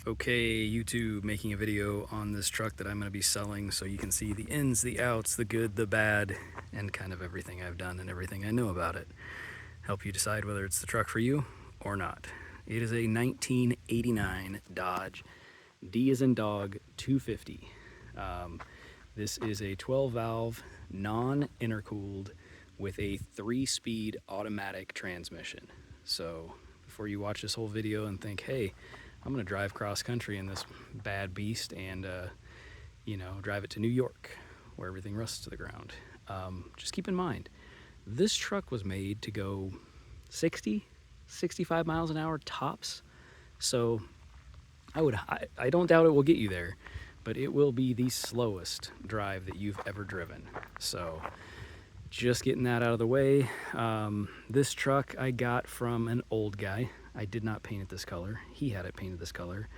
Okay, YouTube, making a video on this truck that I'm going to be selling so you can see the ins, the outs, the good, the bad, and kind of everything I've done and everything I know about it. Help you decide whether it's the truck for you or not. It is a 1989 Dodge D as in dog 250. This is a 12-valve, non-intercooled with a 3-speed automatic transmission. So before you watch this whole video and think, hey, I'm gonna drive cross country in this bad beast and drive it to New York where everything rusts to the ground, just keep in mind this truck was made to go 65 miles an hour tops. So I don't doubt it will get you there, but it will be the slowest drive that you've ever driven. So just getting that out of the way. This truck I got from an old guy. I did not paint it this color. He had it painted this color,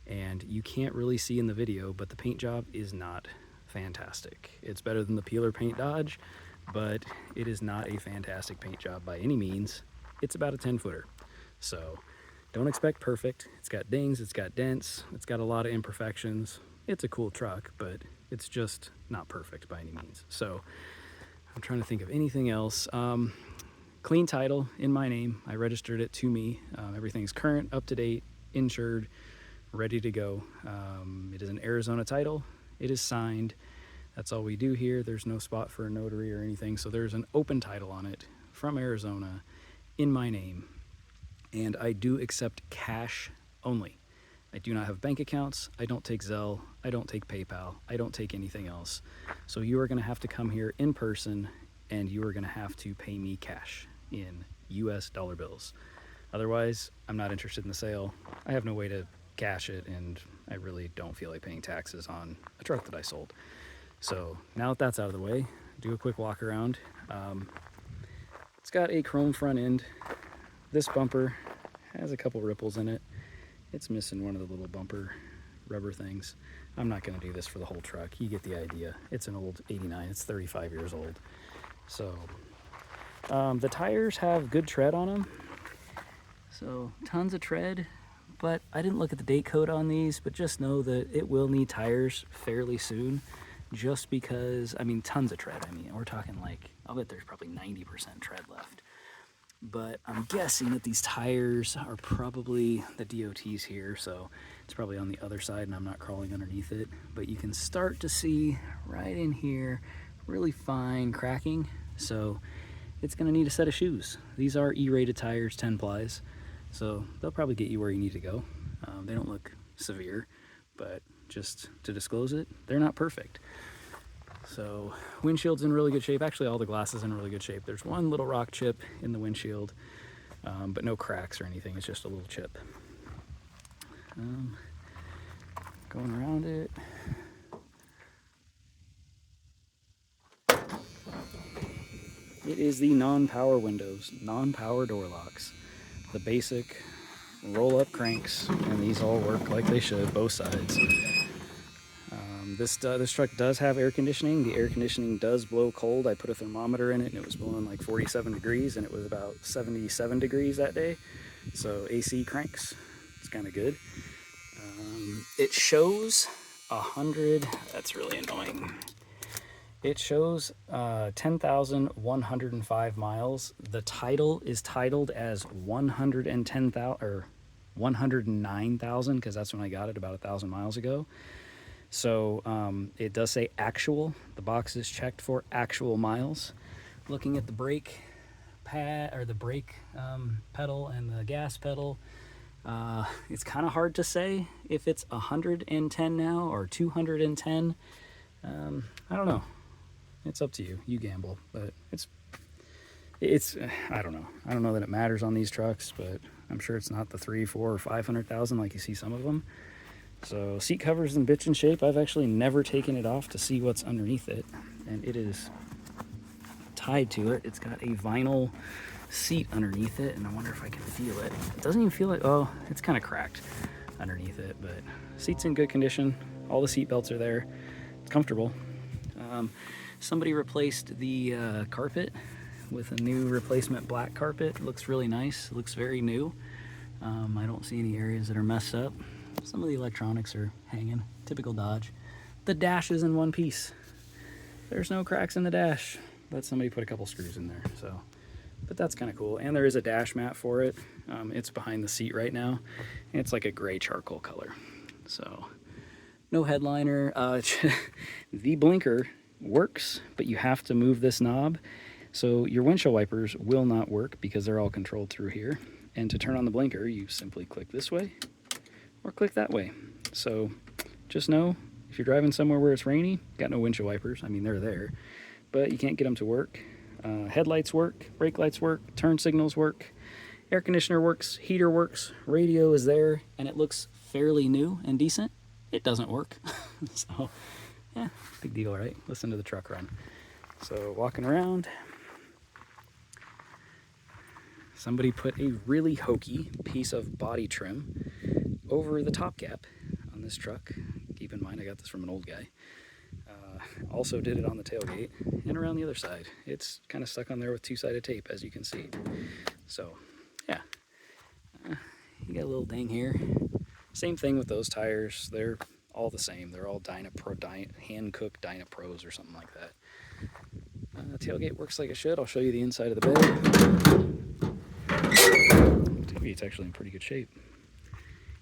and you can't really see in the video, but the paint job is not fantastic. It's better than the Peeler Paint Dodge, but it is not a fantastic paint job by any means. It's about a 10-footer. So don't expect perfect. It's got dings, it's got dents, it's got a lot of imperfections. It's a cool truck, but it's just not perfect by any means. So I'm trying to think of anything else. Clean title in my name. I registered it to me. Everything's current, up to date, insured, ready to go. It is an Arizona title. It is signed. That's all we do here. There's no spot for a notary or anything. So there's an open title on it from Arizona in my name. And I do accept cash only. I do not have bank accounts. I don't take Zelle. I don't take PayPal. I don't take anything else. So you are going to have to come here in person, and you are going to have to pay me cash in US dollar bills. Otherwise, I'm not interested in the sale. I have no way to cash it, and I really don't feel like paying taxes on a truck that I sold. So now that that's out of the way, do a quick walk around. It's got a chrome front end. This bumper has a couple ripples in it. It's missing one of the little bumper rubber things. I'm not going to do this for the whole truck. You get the idea. It's an old 89. It's 35 years old. So the tires have good tread on them. So tons of tread, but I didn't look at the date code on these, but just know that it will need tires fairly soon, just because, I mean, tons of tread. I mean, we're talking like, I'll bet there's probably 90% tread left. But I'm guessing that these tires are probably the DOT's here, so it's probably on the other side and I'm not crawling underneath it. But you can start to see right in here, really fine cracking. So it's gonna need a set of shoes. These are E-rated tires, 10 plies, so they'll probably get you where you need to go. They don't look severe, but just to disclose it, they're not perfect. So windshield's in really good shape. Actually, all the glass is in really good shape. There's one little rock chip in the windshield, but no cracks or anything. It's just a little chip. Going around it. It is the non-power windows, non-power door locks. The basic roll-up cranks, and these all work like they should, both sides. This truck does have air conditioning. The air conditioning does blow cold. I put a thermometer in it and it was blowing like 47 degrees, and it was about 77 degrees that day. So AC cranks, it's kind of good. It shows 100, that's really annoying. It shows 10,105 miles. The title is titled as 110,000 or 109,000 because that's when I got it about 1,000 miles ago. So it does say actual. The box is checked for actual miles. Looking at the brake pad or the brake pedal and the gas pedal, it's kind of hard to say if it's 110 now or 210. I don't know. It's up to you. You gamble, but it's I don't know. I don't know that it matters on these trucks, but I'm sure it's not the 300, 400, or 500,000 like you see some of them. So seat covers in bitchin' shape. I've actually never taken it off to see what's underneath it, and it is tied to it. It's got a vinyl seat underneath it, and I wonder if I can feel it. It doesn't even feel like, oh, it's kind of cracked underneath it, but seat's in good condition. All the seat belts are there. It's comfortable. Somebody replaced the carpet with a new replacement black carpet. It looks really nice. It looks very new. I don't see any areas that are messed up. Some of the electronics are hanging, typical Dodge. The dash is in one piece. There's no cracks in the dash, but somebody put a couple screws in there, so. But that's kind of cool. And there is a dash mat for it. It's behind the seat right now. And it's like a gray charcoal color. So no headliner. The blinker works, but you have to move this knob. So your windshield wipers will not work because they're all controlled through here. And to turn on the blinker, you simply click this way or click that way. So just know if you're driving somewhere where it's rainy, got no windshield wipers. I mean, they're there, but you can't get them to work. Headlights work, brake lights work, turn signals work, air conditioner works, heater works, radio is there, and it looks fairly new and decent. It doesn't work. So, yeah, big deal, right? Listen to the truck run. So, walking around, somebody put a really hokey piece of body trim over the top gap on this truck. Keep in mind, I got this from an old guy. Also did it on the tailgate and around the other side. It's kind of stuck on there with two-sided tape, as you can see. So, yeah. You got a little ding here. Same thing with those tires. They're all the same. They're all hand-cooked Dyna-Pros or something like that. Tailgate works like it should. I'll show you the inside of the bed. Tailgate's actually in pretty good shape.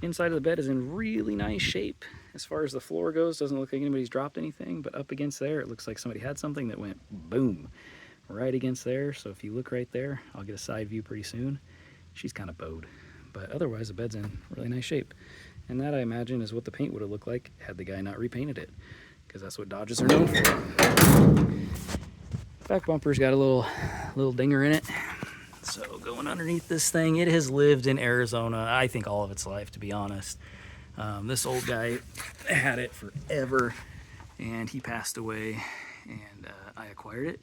Inside of the bed is in really nice shape. As far as the floor goes, doesn't look like anybody's dropped anything, but up against there, it looks like somebody had something that went boom right against there. So if you look right there, I'll get a side view pretty soon. She's kind of bowed, but otherwise the bed's in really nice shape. And that, I imagine, is what the paint would have looked like had the guy not repainted it, because that's what Dodges are known for. Back bumper's got a little dinger in it. So going underneath this thing, it has lived in Arizona, I think all of its life, to be honest. This old guy had it forever, and he passed away, and I acquired it.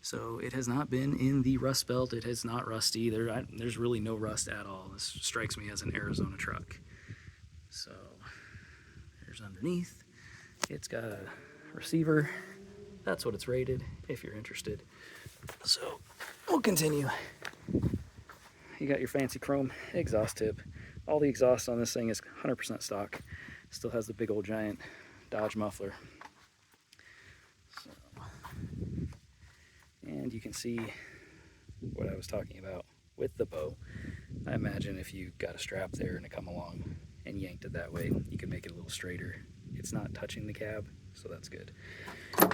So it has not been in the rust belt. It is not rusty. There's really no rust at all. This strikes me as an Arizona truck. So there's underneath. It's got a receiver. That's what it's rated, if you're interested. So we'll continue. You got your fancy chrome exhaust tip. All the exhaust on this thing is 100% stock. Still has the big old giant Dodge muffler. So, and you can see what I was talking about with the bow. I imagine if you got a strap there and it come along and yanked it that way, you can make it a little straighter. It's not touching the cab, so that's good.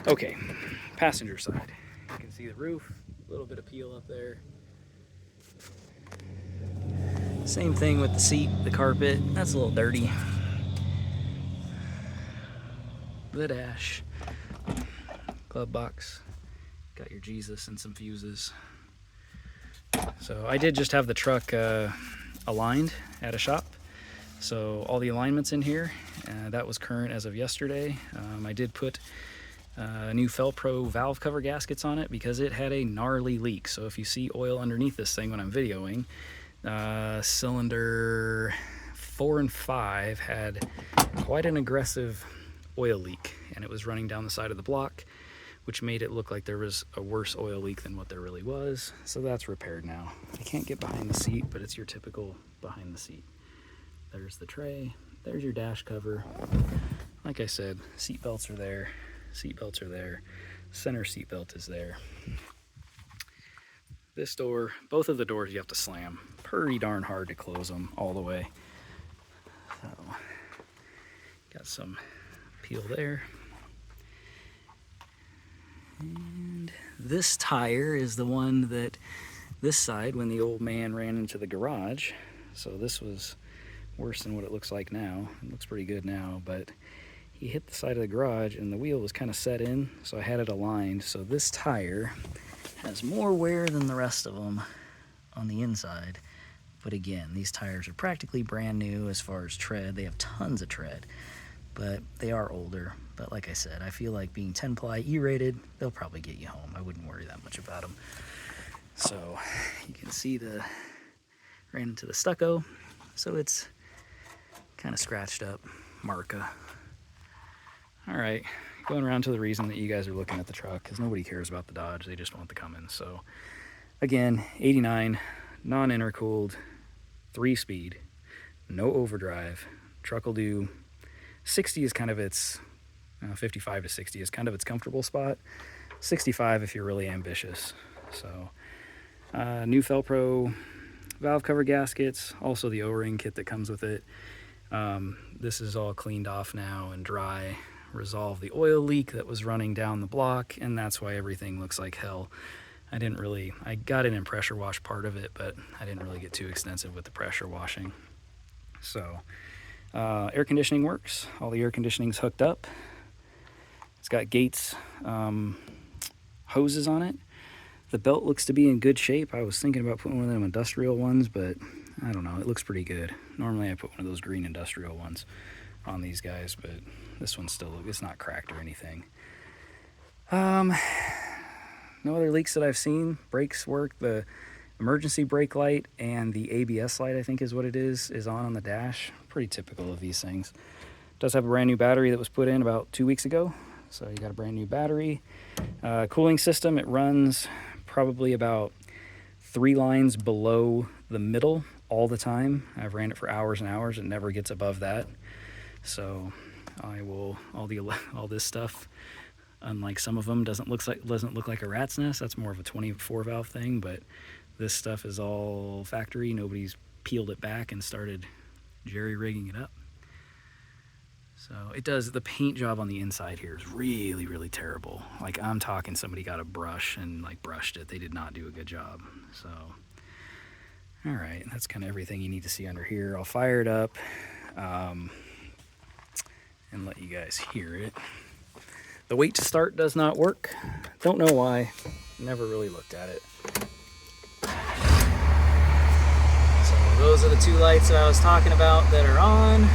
Okay, passenger side. You can see the roof, a little bit of peel up there. Same thing with the seat, the carpet, that's a little dirty. The dash, glove box, got your Jesus and some fuses. So I did just have the truck aligned at a shop. So all the alignments in here, that was current as of yesterday. I did put new Felpro valve cover gaskets on it because it had a gnarly leak. So if you see oil underneath this thing when I'm videoing, cylinder 4 and 5 had quite an aggressive oil leak, and it was running down the side of the block, which made it look like there was a worse oil leak than what there really was. So that's repaired now. I can't get behind the seat, but it's your typical behind the seat. There's the tray, there's your dash cover. Like I said, seat belts are there, center seat belt is there. This door, both of the doors you have to slam pretty darn hard to close them all the way. So, got some peel there. And this tire is the one that, this side, when the old man ran into the garage, so this was worse than what it looks like now. It looks pretty good now, but he hit the side of the garage and the wheel was kind of set in, so I had it aligned. So this tire has more wear than the rest of them on the inside. But again, these tires are practically brand new as far as tread. They have tons of tread, but they are older. But like I said, I feel like being 10 ply E-rated, they'll probably get you home. I wouldn't worry that much about them. So you can see ran into the stucco. So it's kind of scratched up, Marca. All right, going around to the reason that you guys are looking at the truck, because nobody cares about the Dodge, they just want the Cummins. So again, 89, non-intercooled, 3-speed, no overdrive, Truck will do 60 is kind of its 55 to 60 is kind of its comfortable spot. 65 if you're really ambitious. So new Felpro valve cover gaskets, also the O-ring kit that comes with it. This is all cleaned off now and dry. Resolved the oil leak that was running down the block, and that's why everything looks like hell. I got it in pressure wash part of it, but I didn't really get too extensive with the pressure washing. So air conditioning works. All the air conditioning's hooked up. It's got Gates hoses on it. The belt looks to be in good shape. I was thinking about putting one of them industrial ones, but I don't know. It looks pretty good. Normally I put one of those green industrial ones on these guys, but this one's still, it's not cracked or anything. No other leaks that I've seen. Brakes work. The emergency brake light and the ABS light, I think is what it is on the dash. Pretty typical of these things. It does have a brand new battery that was put in about 2 weeks ago. So you got a brand new battery. Cooling system, it runs probably about 3 lines below the middle all the time. I've ran it for hours and hours. It never gets above that. So all this stuff, unlike some of them, doesn't look like a rat's nest. That's more of a 24 valve thing, but this stuff is all factory. Nobody's peeled it back and started jerry rigging it up. So it does, the paint job on the inside here is really, really terrible. Like, I'm talking somebody got a brush and like brushed it. They did not do a good job. So, all right, that's kind of everything you need to see under here. I'll fire it up and let you guys hear it. The wait to start does not work. Don't know why. Never really looked at it. So those are the 2 lights that I was talking about that are on.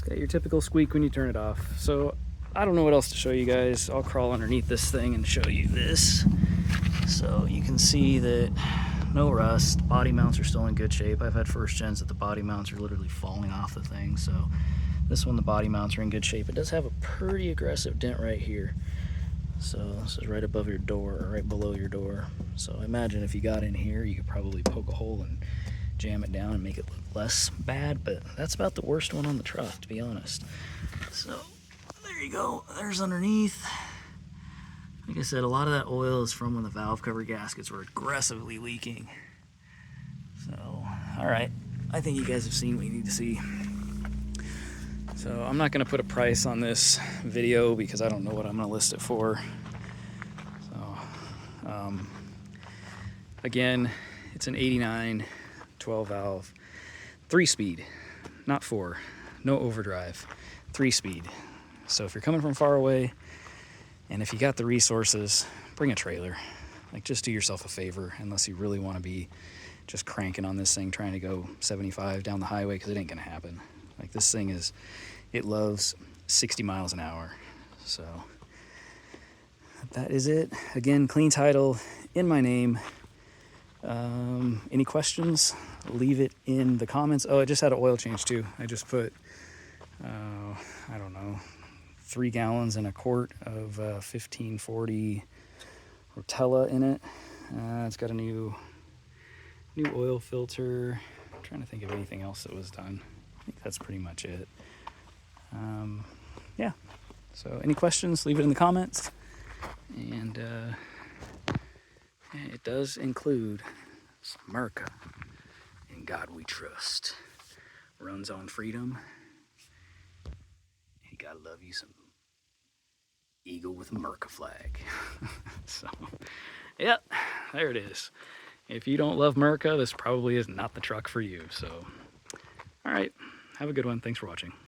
Got your typical squeak when you turn it off. So I don't know what else to show you guys. I'll crawl underneath this thing and show you this. So you can see that no rust. Body mounts are still in good shape. I've had first gens that the body mounts are literally falling off the thing. So this one, the body mounts are in good shape. It does have a pretty aggressive dent right here. So this is right above your door, or right below your door. So imagine if you got in here, you could probably poke a hole and jam it down and make it look less bad, but that's about the worst one on the truck, to be honest. So there you go. There's underneath. Like I said, a lot of that oil is from when the valve cover gaskets were aggressively leaking. So, all right. I think you guys have seen what you need to see. So I'm not going to put a price on this video because I don't know what I'm going to list it for. So, again, it's an 89 12 valve, 3-speed, not 4, no overdrive, 3-speed. So if you're coming from far away, and if you got the resources, bring a trailer. Like, just do yourself a favor, unless you really want to be just cranking on this thing, trying to go 75 down the highway, because it ain't gonna happen. Like, this thing it loves 60 miles an hour. So that is it. Again, clean title in my name. Any questions, leave it in the comments. Oh, I just had an oil change too. I just put I don't know, 3 gallons and a quart of 1540 Rotella in it. It's got a new oil filter. I'm trying to think of anything else that was done. I think that's pretty much it. Yeah, so any questions, leave it in the comments. And it does include some Merca. In God we trust. Runs on freedom. You gotta love you some eagle with a Merca flag. So, yep, there it is. If you don't love Merca, this probably is not the truck for you. So, all right, have a good one. Thanks for watching.